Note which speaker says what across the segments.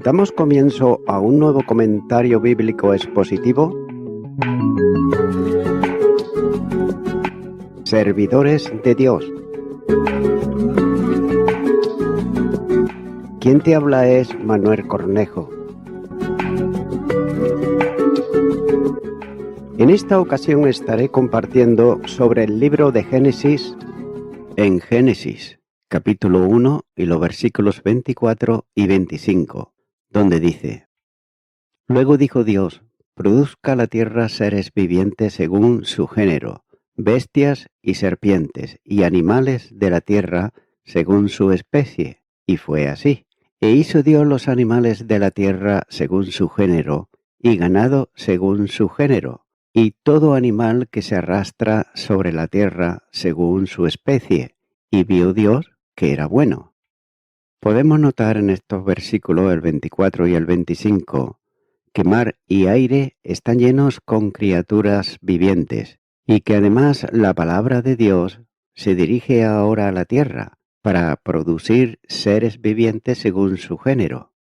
Speaker 1: Damos comienzo a un nuevo comentario bíblico expositivo. Servidores de Dios. Quien te habla es Manuel Cornejo. En esta ocasión estaré compartiendo sobre el libro de Génesis, en Génesis, capítulo 1 y los versículos 24 y 25, donde dice: Luego dijo Dios, produzca la tierra seres vivientes según su género, bestias y serpientes, y animales de la tierra según su especie. Y fue así. E hizo Dios los animales de la tierra según su género, y ganado según su género, y todo animal que se arrastra sobre la tierra según su especie. Y vio Dios que era bueno. Podemos notar en estos versículos, el 24 y el 25, que mar y aire están llenos con criaturas vivientes, y que además la palabra de Dios se dirige ahora a la tierra para producir seres vivientes según su género.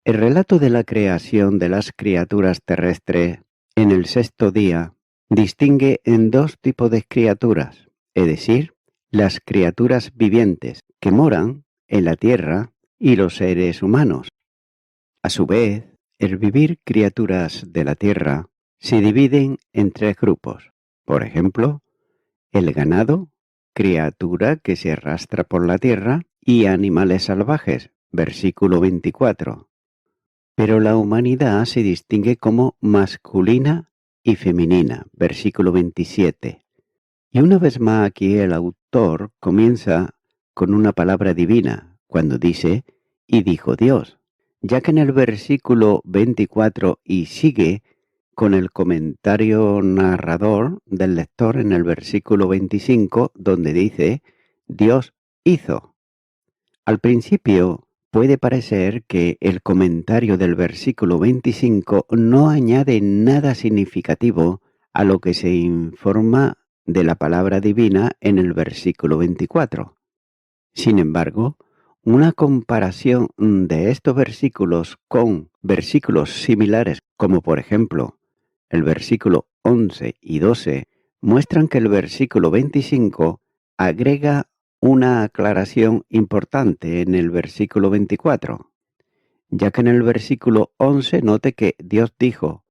Speaker 1: El relato de la creación de las criaturas terrestres en el sexto día distingue en dos tipos de criaturas, es decir, las criaturas vivientes que moran en la tierra y los seres humanos. A su vez, el vivir criaturas de la tierra se dividen en tres grupos. Por ejemplo, el ganado, criatura que se arrastra por la tierra, y animales salvajes, versículo 24. Pero la humanidad se distingue como masculina y femenina, versículo 27. Y una vez más aquí el autor comienza con una palabra divina, cuando dice, y dijo Dios, ya que en el versículo 24 y sigue con el comentario narrador del lector en el versículo 25, donde dice, Dios hizo. Al principio puede parecer que el comentario del versículo 25 no añade nada significativo a lo que se informa de la palabra divina en el versículo 24. Sin embargo, una comparación de estos versículos con versículos similares, como por ejemplo el versículo 11 y 12, muestran que el versículo 25 agrega una aclaración importante en el versículo 24, ya que en el versículo 11 note que Dios dijo,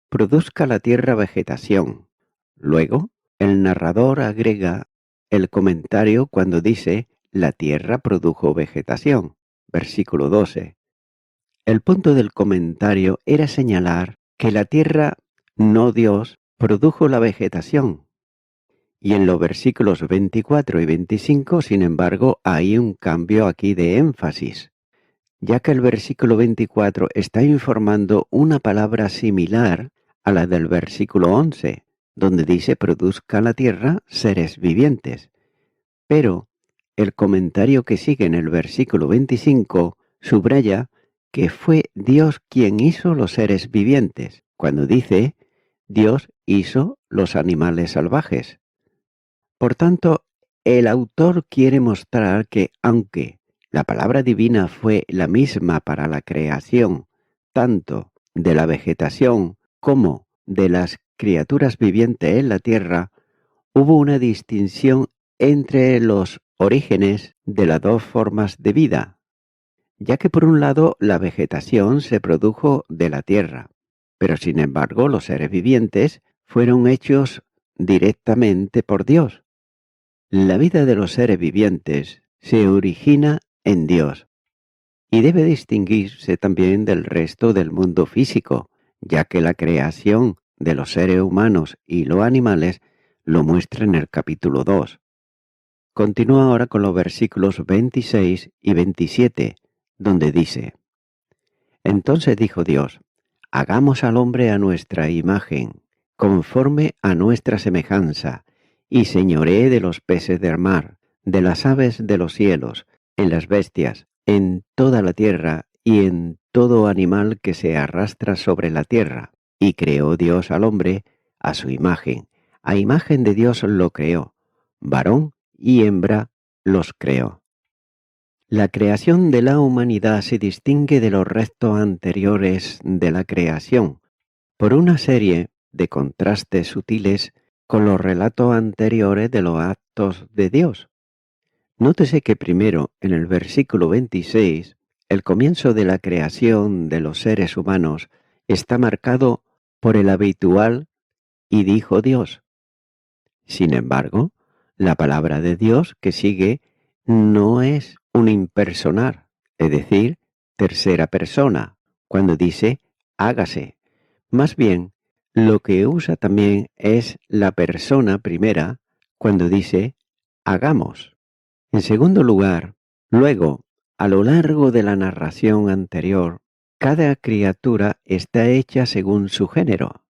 Speaker 1: produzca la tierra vegetación. Luego, el narrador agrega el comentario cuando dice, la tierra produjo vegetación, versículo 12. El punto del comentario era señalar que la tierra, no Dios, produjo la vegetación. Y en los versículos 24 y 25, sin embargo, hay un cambio aquí de énfasis, ya que el versículo 24 está informando una palabra similar a la del versículo 11, donde dice produzca la tierra seres vivientes. Pero el comentario que sigue en el versículo 25 subraya que fue Dios quien hizo los seres vivientes, cuando dice Dios hizo los animales salvajes. Por tanto, el autor quiere mostrar que aunque la palabra divina fue la misma para la creación, tanto de la vegetación como de las criaturas vivientes en la tierra, hubo una distinción entre los orígenes de las dos formas de vida, ya que por un lado la vegetación se produjo de la tierra, pero sin embargo los seres vivientes fueron hechos directamente por Dios. La vida de los seres vivientes se origina en Dios y debe distinguirse también del resto del mundo físico, ya que la creación de los seres humanos y los animales lo muestra en el capítulo 2. Continúa ahora con los versículos 26 y 27, donde dice, Entonces dijo Dios, hagamos al hombre a nuestra imagen, conforme a nuestra semejanza, y señoree de los peces del mar, de las aves de los cielos, en las bestias, en toda la tierra y en todo animal que se arrastra sobre la tierra. Y creó Dios al hombre a su imagen, a imagen de Dios lo creó, varón y hembra los creó. La creación de la humanidad se distingue de los restos anteriores de la creación por una serie de contrastes sutiles con los relatos anteriores de los actos de Dios. Nótese que primero, en el versículo 26, el comienzo de la creación de los seres humanos está marcado por el habitual "y dijo Dios". Sin embargo, la palabra de Dios que sigue no es un impersonal, es decir, tercera persona, cuando dice hágase. Más bien, lo que usa también es la persona primera cuando dice hagamos. En segundo lugar, luego, a lo largo de la narración anterior, cada criatura está hecha según su género.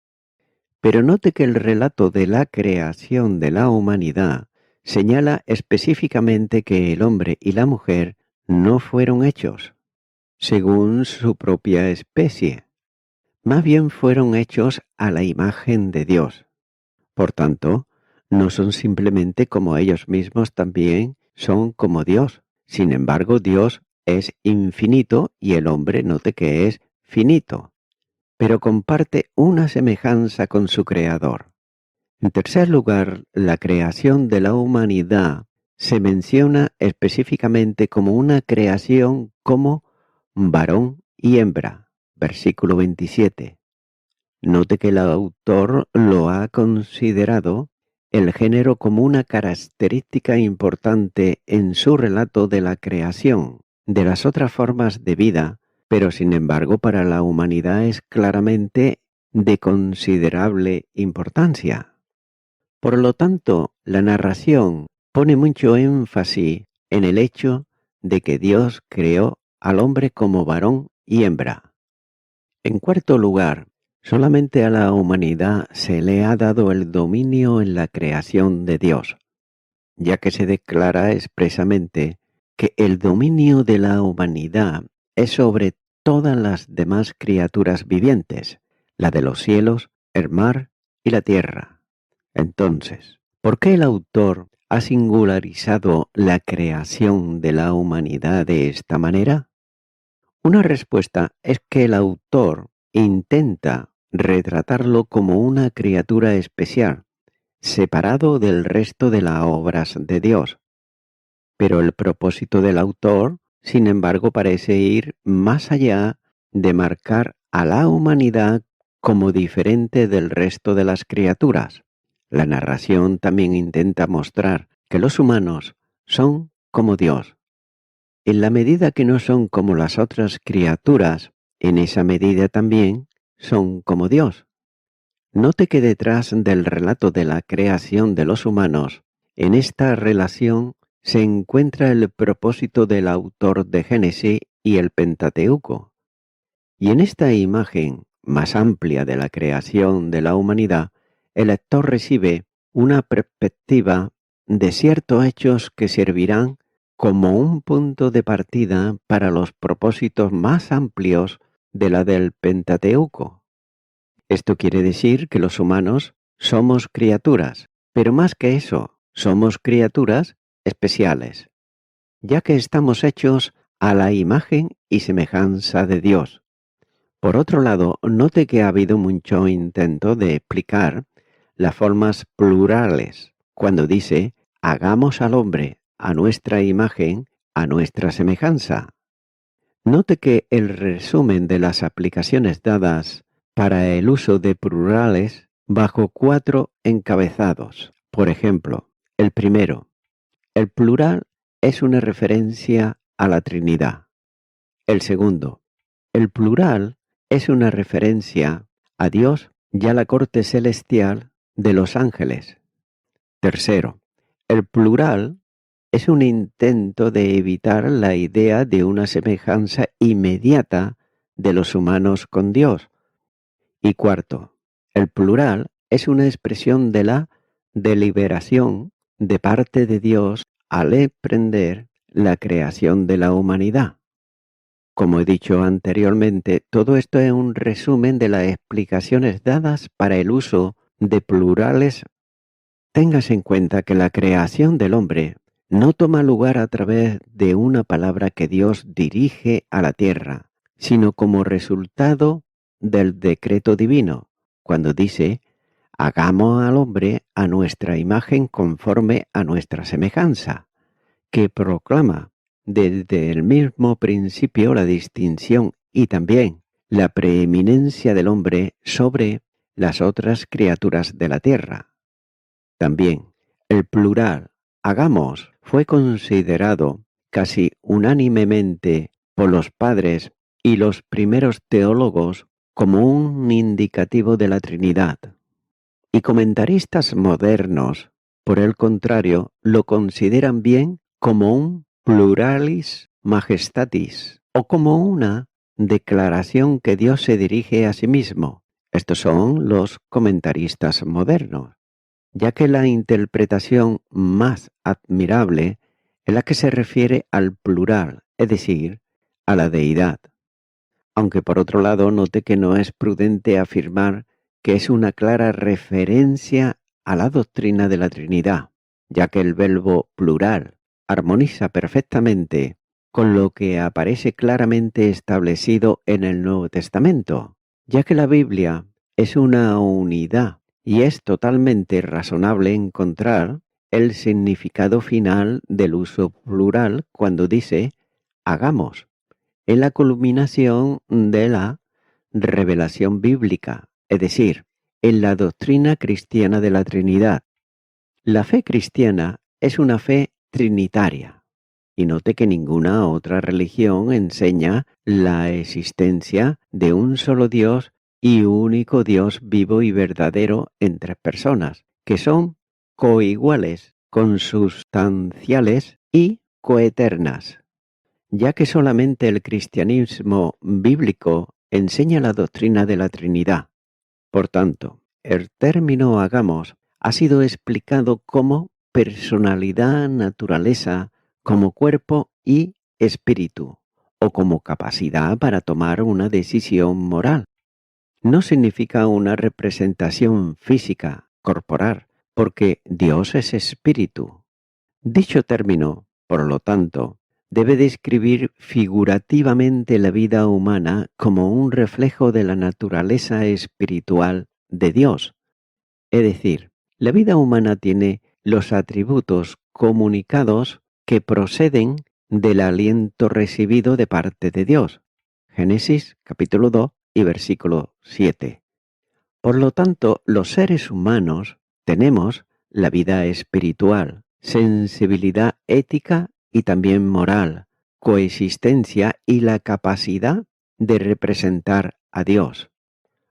Speaker 1: Pero note que el relato de la creación de la humanidad señala específicamente que el hombre y la mujer no fueron hechos según su propia especie, más bien fueron hechos a la imagen de Dios. Por tanto, no son simplemente como ellos mismos, también son como Dios. Sin embargo, Dios es infinito y el hombre, note que es finito, pero comparte una semejanza con su Creador. En tercer lugar, la creación de la humanidad se menciona específicamente como una creación como varón y hembra, versículo 27. Note que el autor lo ha considerado el género como una característica importante en su relato de la creación de las otras formas de vida, pero sin embargo para la humanidad es claramente de considerable importancia. Por lo tanto, la narración pone mucho énfasis en el hecho de que Dios creó al hombre como varón y hembra. En cuarto lugar, solamente a la humanidad se le ha dado el dominio en la creación de Dios, ya que se declara expresamente que el dominio de la humanidad es sobre todas las demás criaturas vivientes, la de los cielos, el mar y la tierra. Entonces, ¿por qué el autor ha singularizado la creación de la humanidad de esta manera? Una respuesta es que el autor intenta retratarlo como una criatura especial, separado del resto de las obras de Dios. Pero el propósito del autor, sin embargo, parece ir más allá de marcar a la humanidad como diferente del resto de las criaturas. La narración también intenta mostrar que los humanos son como Dios. En la medida que no son como las otras criaturas, en esa medida también son como Dios. Note que detrás del relato de la creación de los humanos, en esta relación se encuentra el propósito del autor de Génesis y el Pentateuco. Y en esta imagen más amplia de la creación de la humanidad, el lector recibe una perspectiva de ciertos hechos que servirán como un punto de partida para los propósitos más amplios de la del Pentateuco. Esto quiere decir que los humanos somos criaturas, pero más que eso, somos criaturas especiales, ya que estamos hechos a la imagen y semejanza de Dios. Por otro lado, note que ha habido mucho intento de explicar las formas plurales cuando dice hagamos al hombre a nuestra imagen, a nuestra semejanza. Note que el resumen de las aplicaciones dadas para el uso de plurales bajo 4 encabezados. Por ejemplo, el primero, el plural es una referencia a la Trinidad. El segundo, el plural es una referencia a Dios y a la corte celestial de los ángeles. Tercero, el plural es un intento de evitar la idea de una semejanza inmediata de los humanos con Dios. Y cuarto, el plural es una expresión de la deliberación de parte de Dios al emprender la creación de la humanidad. Como he dicho anteriormente, todo esto es un resumen de las explicaciones dadas para el uso de plurales tengas en cuenta que la creación del hombre no toma lugar a través de una palabra que Dios dirige a la tierra, sino como resultado del decreto divino, cuando dice, hagamos al hombre a nuestra imagen conforme a nuestra semejanza, que proclama desde el mismo principio la distinción y también la preeminencia del hombre sobre las otras criaturas de la tierra. También el plural hagamos fue considerado casi unánimemente por los padres y los primeros teólogos como un indicativo de la Trinidad. Y comentaristas modernos, por el contrario, lo consideran bien como un pluralis majestatis o como una declaración que Dios se dirige a sí mismo. Estos son los comentaristas modernos, ya que la interpretación más admirable es la que se refiere al plural, es decir, a la deidad. Aunque por otro lado note que no es prudente afirmar que es una clara referencia a la doctrina de la Trinidad, ya que el verbo plural armoniza perfectamente con lo que aparece claramente establecido en el Nuevo Testamento, ya que la Biblia es una unidad y es totalmente razonable encontrar el significado final del uso plural cuando dice hagamos. Es la culminación de la revelación bíblica, es decir, en la doctrina cristiana de la Trinidad. La fe cristiana es una fe trinitaria, y note que ninguna otra religión enseña la existencia de un solo Dios y único Dios vivo y verdadero en tres personas, que son coiguales, consustanciales y coeternas, ya que solamente el cristianismo bíblico enseña la doctrina de la Trinidad. Por tanto, el término hagamos ha sido explicado como personalidad, naturaleza, como cuerpo y espíritu, o como capacidad para tomar una decisión moral. No significa una representación física, corporal, porque Dios es espíritu. Dicho término, por lo tanto, debe describir figurativamente la vida humana como un reflejo de la naturaleza espiritual de Dios. Es decir, la vida humana tiene los atributos comunicados que proceden del aliento recibido de parte de Dios. Génesis capítulo 2 y versículo 7. Por lo tanto, los seres humanos tenemos la vida espiritual, sensibilidad ética y también moral, coexistencia y la capacidad de representar a Dios.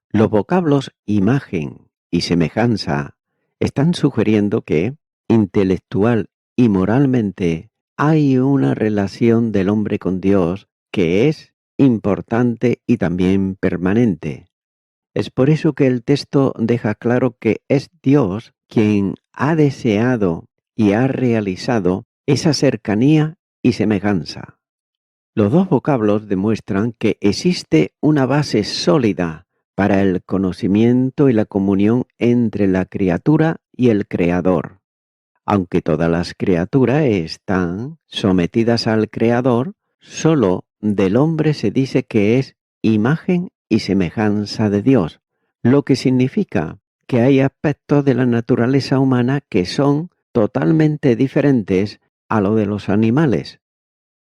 Speaker 1: Los vocablos imagen y semejanza están sugiriendo que, intelectual y moralmente, hay una relación del hombre con Dios que es importante y también permanente. Es por eso que el texto deja claro que es Dios quien ha deseado y ha realizado esa cercanía y semejanza. Los dos vocablos demuestran que existe una base sólida para el conocimiento y la comunión entre la criatura y el Creador. Aunque todas las criaturas están sometidas al Creador, solo del hombre se dice que es imagen y semejanza de Dios, lo que significa que hay aspectos de la naturaleza humana que son totalmente diferentes a lo de los animales,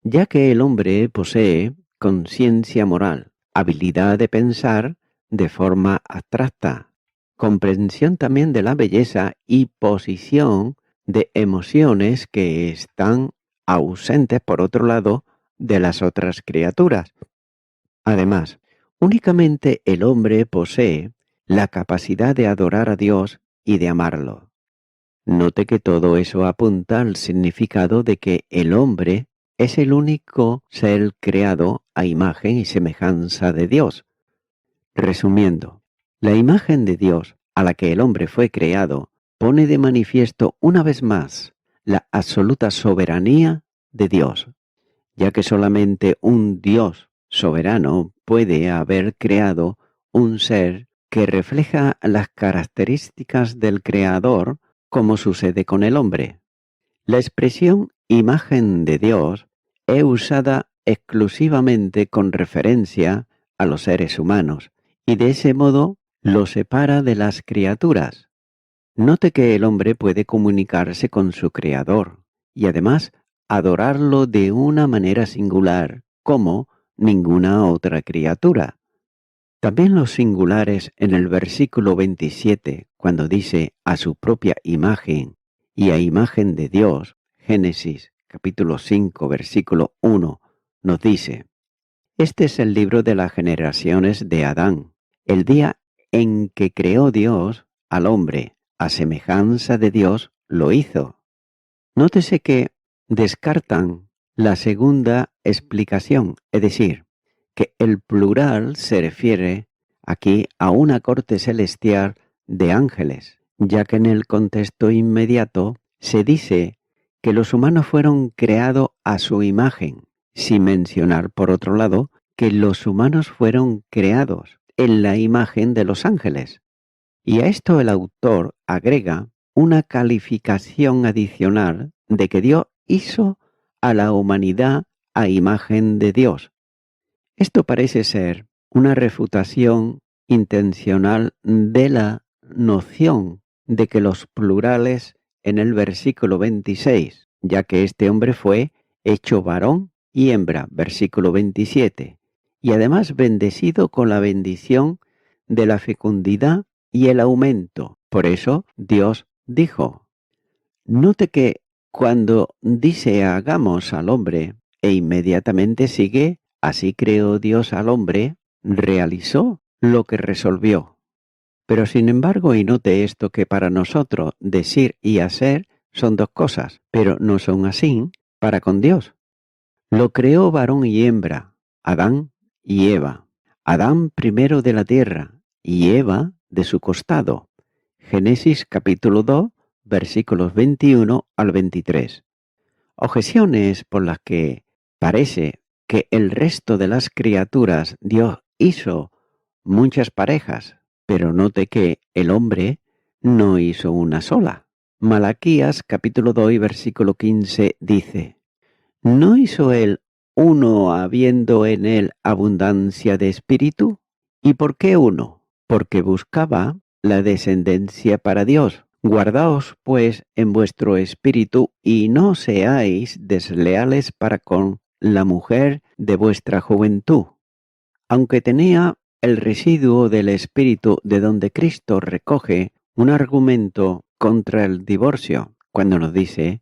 Speaker 1: ya que el hombre posee conciencia moral, habilidad de pensar de forma abstracta, comprensión también de la belleza y posición de emociones que están ausentes, por otro lado, de las otras criaturas. Además, únicamente el hombre posee la capacidad de adorar a Dios y de amarlo. Note que todo eso apunta al significado de que el hombre es el único ser creado a imagen y semejanza de Dios. Resumiendo, la imagen de Dios a la que el hombre fue creado pone de manifiesto una vez más la absoluta soberanía de Dios, ya que solamente un Dios soberano puede haber creado un ser que refleja las características del Creador como sucede con el hombre. La expresión imagen de Dios es usada exclusivamente con referencia a los seres humanos y de ese modo lo separa de las criaturas. Note que el hombre puede comunicarse con su Creador y además adorarlo de una manera singular como ninguna otra criatura. También los singulares en el versículo 27, cuando dice a su propia imagen y a imagen de Dios, Génesis capítulo 5, versículo 1, nos dice: este es el libro de las generaciones de Adán, el día en que creó Dios al hombre, a semejanza de Dios lo hizo. Nótese que descartan la segunda explicación, es decir, que el plural se refiere aquí a una corte celestial de ángeles, ya que en el contexto inmediato se dice que los humanos fueron creados a su imagen, sin mencionar por otro lado que los humanos fueron creados en la imagen de los ángeles. Y a esto el autor agrega una calificación adicional de que Dios hizo a la humanidad a imagen de Dios. Esto parece ser una refutación intencional de la noción de que los plurales en el versículo 26, ya que este hombre fue hecho varón y hembra, versículo 27, y además bendecido con la bendición de la fecundidad y el aumento. Por eso Dios dijo. Note que cuando dice hagamos al hombre e inmediatamente sigue así creó Dios al hombre, realizó lo que resolvió. Pero sin embargo, y note esto que para nosotros decir y hacer son dos cosas, pero no son así para con Dios. Lo creó varón y hembra, Adán y Eva. Adán primero de la tierra y Eva de su costado. Génesis capítulo 2, versículos 21 al 23. Objeciones por las que parece que el resto de las criaturas Dios hizo muchas parejas, pero note que el hombre no hizo una sola. Malaquías capítulo 2 versículo 15 dice: ¿no hizo él uno habiendo en él abundancia de espíritu? ¿Y por qué uno? Porque buscaba la descendencia para Dios. Guardaos pues en vuestro espíritu y no seáis desleales para con la mujer de vuestra juventud. Aunque tenía el residuo del espíritu de donde Cristo recoge un argumento contra el divorcio, cuando nos dice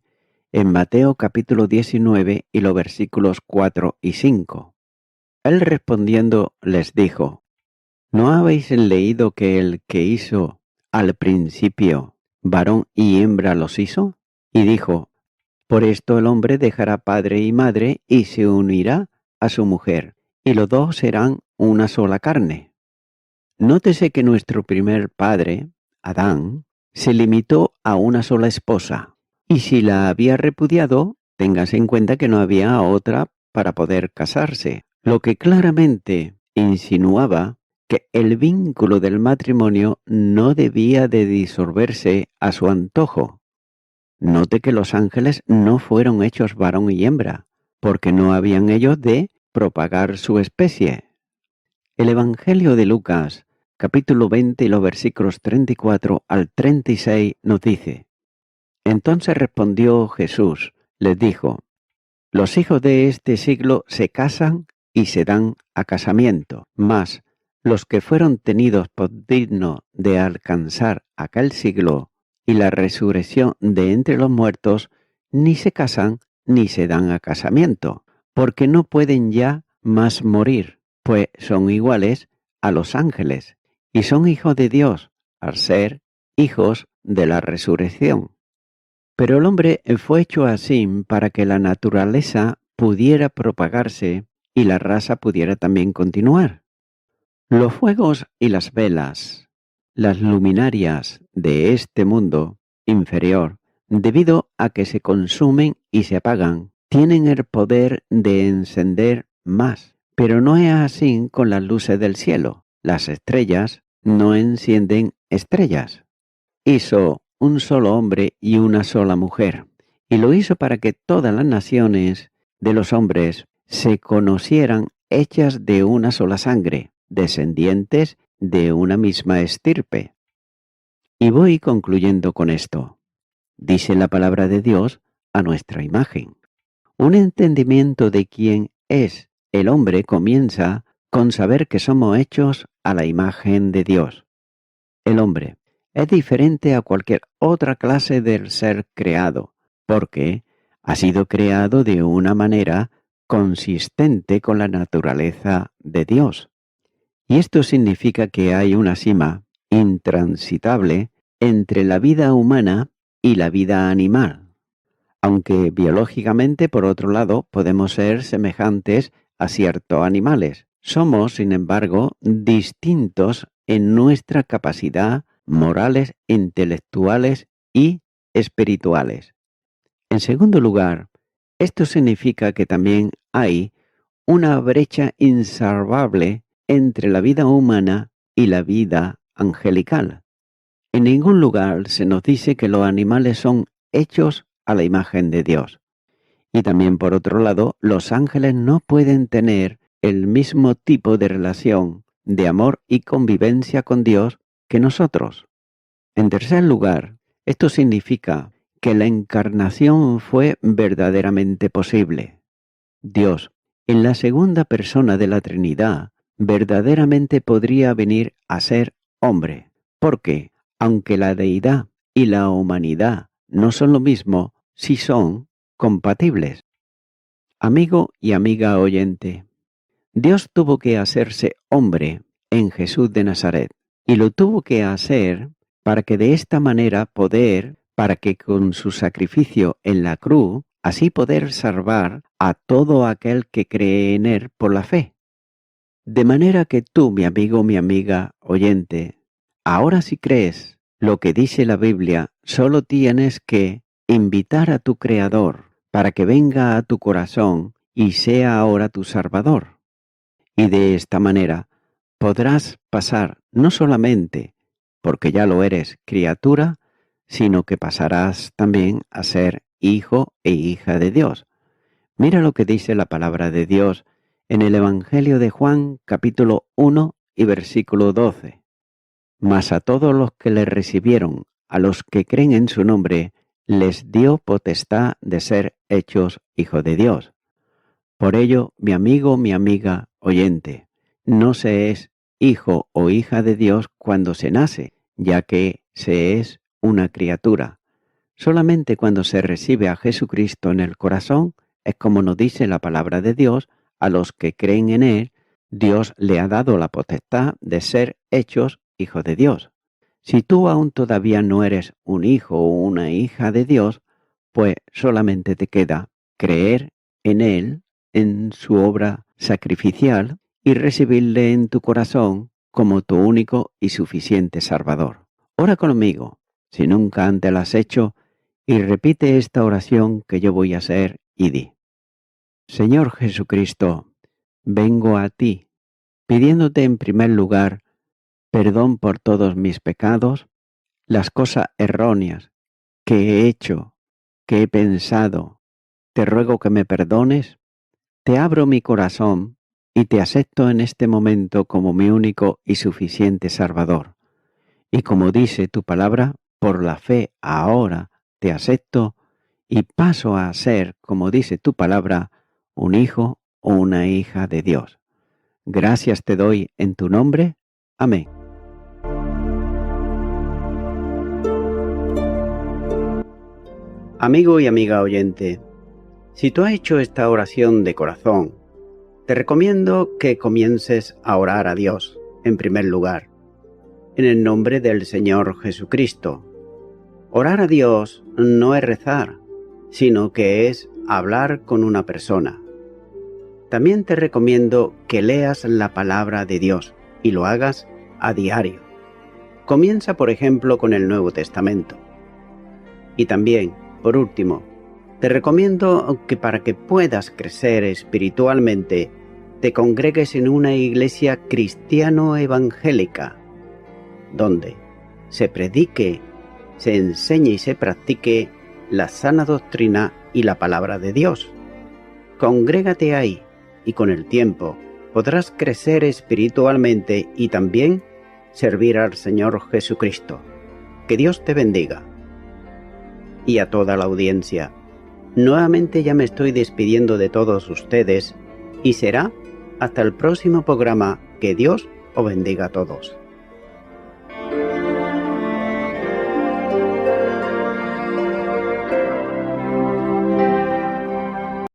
Speaker 1: en Mateo capítulo 19 y los versículos 4 y 5. Él respondiendo les dijo: ¿no habéis leído que el que hizo al principio varón y hembra los hizo? Y dijo: por esto el hombre dejará padre y madre y se unirá a su mujer, y los dos serán una sola carne. Nótese que nuestro primer padre, Adán, se limitó a una sola esposa, y si la había repudiado, téngase en cuenta que no había otra para poder casarse, lo que claramente insinuaba que el vínculo del matrimonio no debía de disolverse a su antojo. Note que los ángeles no fueron hechos varón y hembra, porque no habían ellos de propagar su especie. El Evangelio de Lucas, capítulo 20 y los versículos 34 al 36 nos dice: entonces respondió Jesús, les dijo: los hijos de este siglo se casan y se dan a casamiento, mas los que fueron tenidos por dignos de alcanzar aquel siglo y la resurrección de entre los muertos, ni se casan ni se dan a casamiento, porque no pueden ya más morir, pues son iguales a los ángeles, y son hijos de Dios, al ser hijos de la resurrección. Pero el hombre fue hecho así para que la naturaleza pudiera propagarse y la raza pudiera también continuar. Los fuegos y las velas, las luminarias de este mundo inferior, debido a que se consumen y se apagan, tienen el poder de encender más. Pero no es así con las luces del cielo. Las estrellas no encienden estrellas. Hizo un solo hombre y una sola mujer, y lo hizo para que todas las naciones de los hombres se conocieran hechas de una sola sangre, descendientes de una misma estirpe. Y voy concluyendo con esto. Dice la palabra de Dios a nuestra imagen. Un entendimiento de quién es el hombre comienza con saber que somos hechos a la imagen de Dios. El hombre es diferente a cualquier otra clase del ser creado, porque ha sido creado de una manera consistente con la naturaleza de Dios. Y esto significa que hay una cima intransitable entre la vida humana y la vida animal. Aunque biológicamente, por otro lado, podemos ser semejantes a ciertos animales, somos, sin embargo, distintos en nuestra capacidad morales, intelectuales y espirituales. En segundo lugar, esto significa que también hay una brecha insalvable entre la vida humana y la vida angelical. En ningún lugar se nos dice que los animales son hechos a la imagen de Dios. Y también, por otro lado, los ángeles no pueden tener el mismo tipo de relación de amor y convivencia con Dios que nosotros. En tercer lugar, esto significa que la encarnación fue verdaderamente posible. Dios, en la segunda persona de la Trinidad, verdaderamente podría venir a ser hombre, porque, aunque la deidad y la humanidad no son lo mismo, sí son compatibles. Amigo y amiga oyente, Dios tuvo que hacerse hombre en Jesús de Nazaret, y lo tuvo que hacer para que de esta manera para que con su sacrificio en la cruz, así poder salvar a todo aquel que cree en él por la fe. De manera que tú, mi amigo, mi amiga oyente, ahora si crees lo que dice la Biblia, solo tienes que invitar a tu Creador para que venga a tu corazón y sea ahora tu Salvador. Y de esta manera podrás pasar no solamente, porque ya lo eres, criatura, sino que pasarás también a ser hijo e hija de Dios. Mira lo que dice la palabra de Dios en el Evangelio de Juan, capítulo 1 y versículo 12. Mas a todos los que le recibieron, a los que creen en su nombre, les dio potestad de ser hechos hijos de Dios. Por ello, mi amigo, mi amiga, oyente, no se es hijo o hija de Dios cuando se nace, ya que se es una criatura. Solamente cuando se recibe a Jesucristo en el corazón, es como nos dice la palabra de Dios, a los que creen en Él, Dios le ha dado la potestad de ser hechos hijos de Dios. Si tú aún todavía no eres un hijo o una hija de Dios, pues solamente te queda creer en Él, en su obra sacrificial, y recibirle en tu corazón como tu único y suficiente Salvador. Ora conmigo, si nunca antes la has hecho, y repite esta oración que yo voy a hacer y di: Señor Jesucristo, vengo a ti, pidiéndote en primer lugar perdón por todos mis pecados, las cosas erróneas que he hecho, que he pensado. Te ruego que me perdones. Te abro mi corazón y te acepto en este momento como mi único y suficiente Salvador. Y como dice tu palabra, por la fe ahora te acepto y paso a ser, como dice tu palabra, un hijo o una hija de Dios. Gracias te doy en tu nombre. Amén. Amigo y amiga oyente, si tú has hecho esta oración de corazón, te recomiendo que comiences a orar a Dios, en primer lugar, en el nombre del Señor Jesucristo. Orar a Dios no es rezar, sino que es hablar con una persona. También te recomiendo que leas la palabra de Dios y lo hagas a diario. Comienza, por ejemplo, con el Nuevo Testamento. Y también, por último, te recomiendo que para que puedas crecer espiritualmente, te congregues en una iglesia cristiano-evangélica, donde se predique se enseñe y se practique la sana doctrina y la palabra de Dios. Congrégate ahí y con el tiempo podrás crecer espiritualmente y también servir al Señor Jesucristo. Que Dios te bendiga. Y a toda la audiencia, nuevamente ya me estoy despidiendo de todos ustedes y será hasta el próximo programa. Que Dios os bendiga a todos.